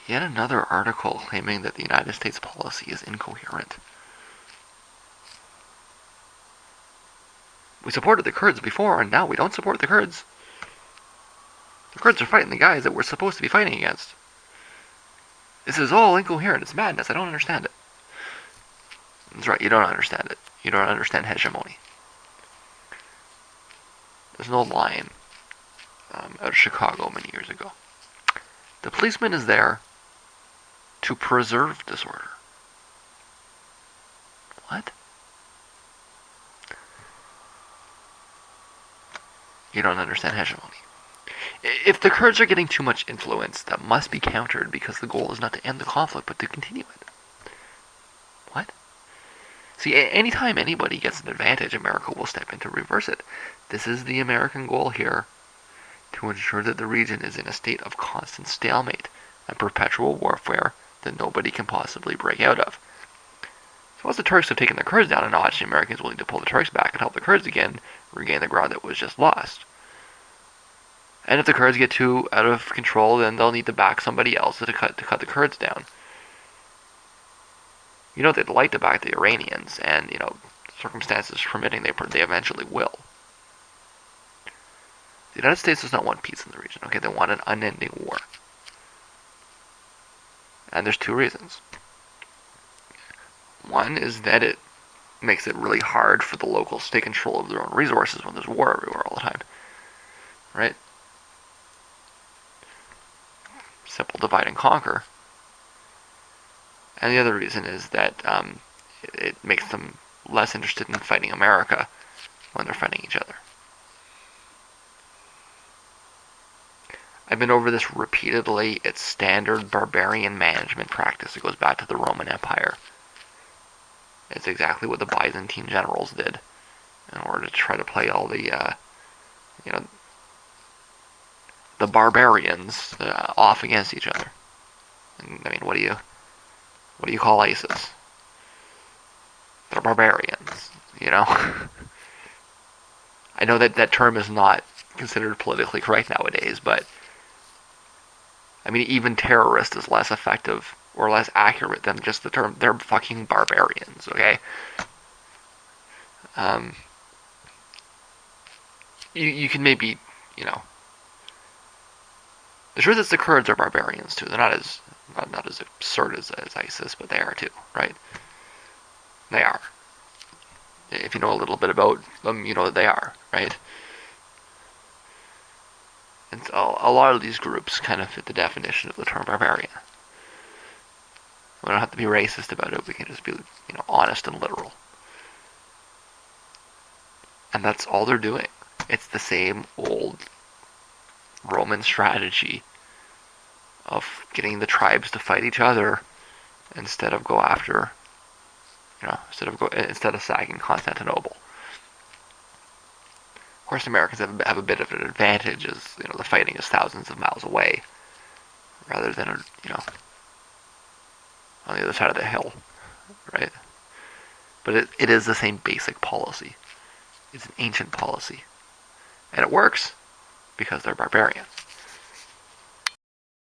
Yet another article claiming that the United States policy is incoherent. We supported the Kurds before, and now we don't support the Kurds. The Kurds are fighting the guys that we're supposed to be fighting against. This is all incoherent. It's madness. I don't understand it. That's right, you don't understand it. You don't understand hegemony. There's an old line out of Chicago many years ago. The policeman is there to preserve disorder. What? You don't understand hegemony. If the Kurds are getting too much influence, that must be countered because the goal is not to end the conflict, but to continue it. What? See, anytime anybody gets an advantage, America will step in to reverse it. This is the American goal here, to ensure that the region is in a state of constant stalemate and perpetual warfare that nobody can possibly break out of. So once the Turks have taken the Kurds down a notch, the Americans are willing to pull the Turks back and help the Kurds again regain the ground that was just lost. And if the Kurds get too out of control, then they'll need to back somebody else to cut the Kurds down. You know, they'd like to back the Iranians, and, you know, circumstances permitting, they eventually will. The United States does not want peace in the region, okay? They want an unending war. And there's two reasons. One is that it makes it really hard for the locals to take control of their own resources when there's war everywhere all the time. Right? Simple divide and conquer. And the other reason is that it makes them less interested in fighting America when they're fighting each other. I've been over this repeatedly. It's standard barbarian management practice. It goes back to the Roman Empire. It's exactly what the Byzantine generals did in order to try to play all the, the barbarians off against each other. And, I mean, what do you call ISIS? They're barbarians, you know? I know that term is not considered politically correct nowadays, but I mean, even terrorist is less effective or less accurate than just the term. They're fucking barbarians, okay? You can maybe, you know. The truth is the Kurds are barbarians too. They're not as absurd as ISIS, but they are too, right? They are. If you know a little bit about them, you know that they are, right? And so a lot of these groups kind of fit the definition of the term barbarian. We don't have to be racist about it. We can just be, you know, honest and literal. And that's all they're doing. It's the same old Roman strategy of getting the tribes to fight each other instead of go after, you know, instead of sacking Constantinople. Of course, Americans have a bit of an advantage, as you know, the fighting is thousands of miles away, rather than, you know, on the other side of the hill, right? But it is the same basic policy. It's an ancient policy, and it works because they're barbarians.